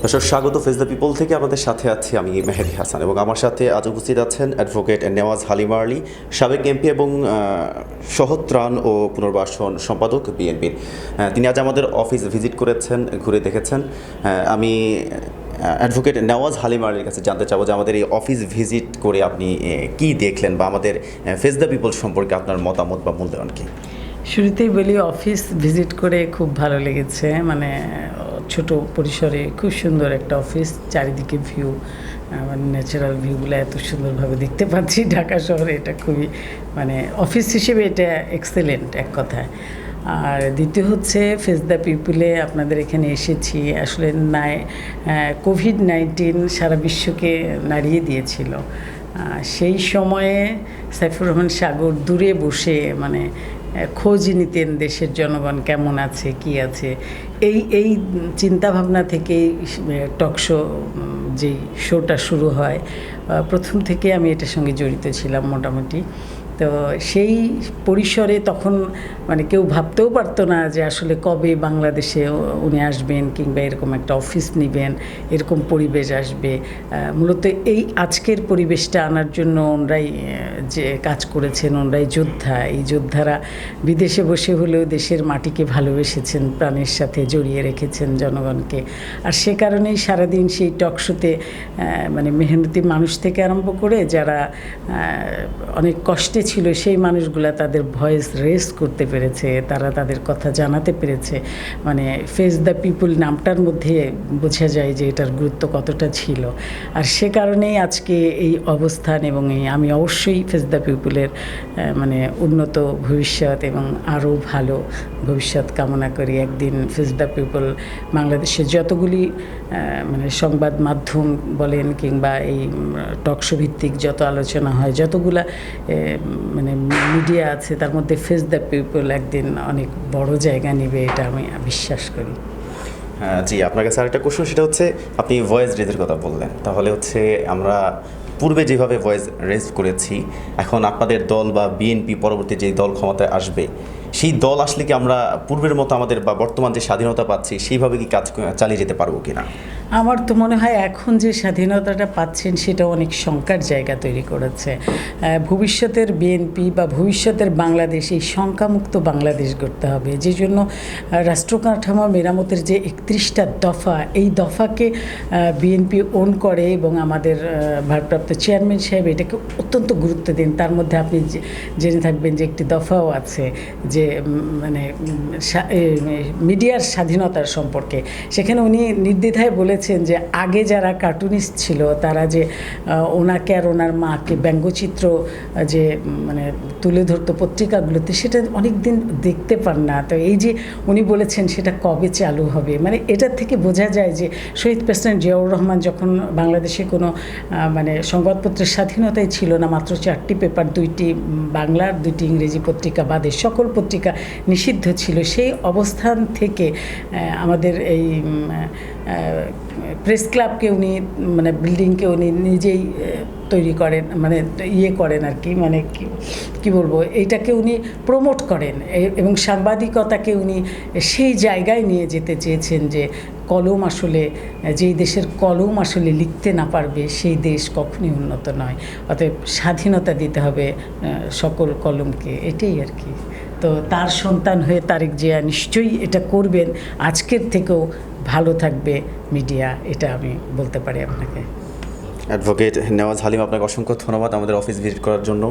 দর্শক স্বাগত face the people থেকে আমাদের সাথে আছি আমি মেহেদি হাসান এবং আমার সাথে আজ উপস্থিত আছেন অ্যাডভোকেট নেওয়াজ হালিমা আলী, সাবেক এমপি এবং সহত্রাণ ও পুনর্বাসন সম্পাদক বিএনপির। তিনি আজ আমাদের অফিস ভিজিট করেছেন, ঘুরে দেখেছেন। আমি অ্যাডভোকেট নেওয়াজ হালিমা আলীর কাছে জানতে চাবো যে আমাদের এই অফিস ভিজিট করে আপনি কি দেখলেন বা আমাদের ফেস দ্য পিপল সম্পর্কে আপনার মতামত বা মূল্যায়ন কি? শুরুতেই বলি, অফিস ভিজিট করে খুব ভালো লেগেছে। মানে ছোট পরিসরে খুব সুন্দর একটা অফিস, চারিদিকে ভিউ, মানে ন্যাচারাল ভিউগুলো এত সুন্দরভাবে দেখতে পাচ্ছি ঢাকা শহরে। এটা খুবই মানে অফিস হিসেবে এটা এক্সেলেন্ট এক কথায়। আর দ্বিতীয় হচ্ছে ফেস দ্য পিপলে আপনাদের এখানে এসেছি, আসলে কোভিড-19 সারা বিশ্বকে নাড়িয়ে দিয়েছিল। সেই সময়ে সাইফুর রহমান সাগর দূরে বসে মানে খোঁজ নিতেন দেশের জনগণ কেমন আছে, কি আছে। এই চিন্তাভাবনা থেকেই টকশো যেই শোটা শুরু হয়, প্রথম থেকে আমি এটার সঙ্গে জড়িত ছিলাম মোটামুটি। তো সেই পরিসরে তখন মানে কেউ ভাবতেও পারতো না যে আসলে কবে বাংলাদেশে উনি আসবেন কিংবা এরকম একটা অফিস নেবেন, এরকম পরিবেশ আসবে। মূলত এই আজকের পরিবেশটা আনার জন্য ওনরাই যে কাজ করেছেন, ওনরাই যোদ্ধা। এই যোদ্ধারা বিদেশে বসে হলেও দেশের মাটিকে ভালোবেসেছেন, প্রাণের সাথে জড়িয়ে রেখেছেন জনগণকে। আর সে কারণেই সারাদিন সেই টকশোতে মানে মেহনতি মানুষ থেকে আরম্ভ করে যারা অনেক কষ্টে ছিল সেই মানুষগুলা তাদের ভয়েস রেজ করতে পেরেছে, তারা তাদের কথা জানাতে পেরেছে। মানে ফেস দ্য পিপল নামটার মধ্যে বোঝা যায় যে এটার গুরুত্ব কতটা ছিল। আর সে কারণেই আজকে এই অবস্থান এবং আমি অবশ্যই ফেস দ্য পিপলের মানে উন্নত ভবিষ্যৎ এবং আরও ভালো ভবিষ্যৎ কামনা করি। একদিন ফেস দ্য পিপল বাংলাদেশের যতগুলি মানে সংবাদ মাধ্যম বলেন কিংবা এই টকশো ভিত্তিক যত আলোচনা হয়, যতগুলা মানে মিডিয়া আছে, তার মধ্যে ফেস দ্য পিপল একদিন অনেক বড় জায়গা নেবে, এটা আমি বিশ্বাস করি। জি, আপনার কাছে আরেকটা কোশ্চেন, সেটা হচ্ছে আপনি ভয়েস রেজের কথা বললেন। তাহলে হচ্ছে আমরা পূর্বে যেভাবে ভয়েস রেজ করেছি, এখন আপনাদের দল বা বিএনপি পরবর্তী যে দল ক্ষমতায় আসবে, সেই দল আসলে কি আমরা পূর্বের মতো আমাদের বা বর্তমান যে স্বাধীনতা পাচ্ছি সেইভাবে কি কাজ চালিয়ে যেতে পারবো কিনা? আমার তো মনে হয় এখন যে স্বাধীনতাটা পাচ্ছেন সেটা অনেক শঙ্কার জায়গা তৈরি করেছে। ভবিষ্যতের বিএনপি বা ভবিষ্যতের বাংলাদেশ, এই শঙ্কামুক্ত বাংলাদেশ গড়তে হবে। যে জন্য রাষ্ট্র কাঠামো মেরামতের যে 31টা দফা, এই দফাকে বিএনপি ওন করে এবং আমাদের ভারপ্রাপ্ত চেয়ারম্যান সাহেব এটাকে অত্যন্ত গুরুত্ব দেন। তার মধ্যে আপনি জেনে থাকবেন যে একটি দফাও আছে যে মানে মিডিয়ার স্বাধীনতার সম্পর্কে। সেখানে উনি নির্দ্বিধায় বলেছেন যে আগে যারা কার্টুনিস্ট ছিল তারা যে ওনাকে আর ওনার মাকে ব্যঙ্গচিত্র যে মানে তুলে ধরতো পত্রিকাগুলোতে, সেটা অনেক দিন দেখতে পান না। তো এই যে উনি বলেছেন সেটা কবে চালু হবে, মানে এটার থেকে বোঝা যায় যে শহীদ প্রেসিডেন্ট জিয়াউর রহমান যখন বাংলাদেশে কোনো মানে সংবাদপত্রের স্বাধীনতাই ছিল না, মাত্র 4টি পেপার, 2টি বাংলার 2টি ইংরেজি পত্রিকা বাদে সকল পত্রিকা নিষিদ্ধ ছিল। সেই অবস্থান থেকে আমাদের এই প্রেস ক্লাবকে উনি মানে বিল্ডিংকে উনি নিজেই তৈরি করেন, মানে করেন আর কি, মানে কি বলবো, এইটাকে উনি প্রমোট করেন এবং সাংবাদিকতাকে উনি সেই জায়গায় নিয়ে যেতে চেয়েছেন যে কলম আসলে, যেই দেশের কলম আসলে লিখতে না পারবে সেই দেশ কখনই উন্নত নয়। অতএব স্বাধীনতা দিতে হবে সকল কলমকে, এটাই আর কি। তো তার সন্তান হয়ে তারেক জিয়া নিশ্চয়ই এটা করবেন। আজকের থেকেও ভালো থাকবে মিডিয়া, এটা আমি বলতে পারি আপনাকে। অ্যাডভোকেট নেওয়াজ হালিম, আপনাকে অসংখ্য ধন্যবাদ আমাদের অফিস ভিজিট করার জন্য।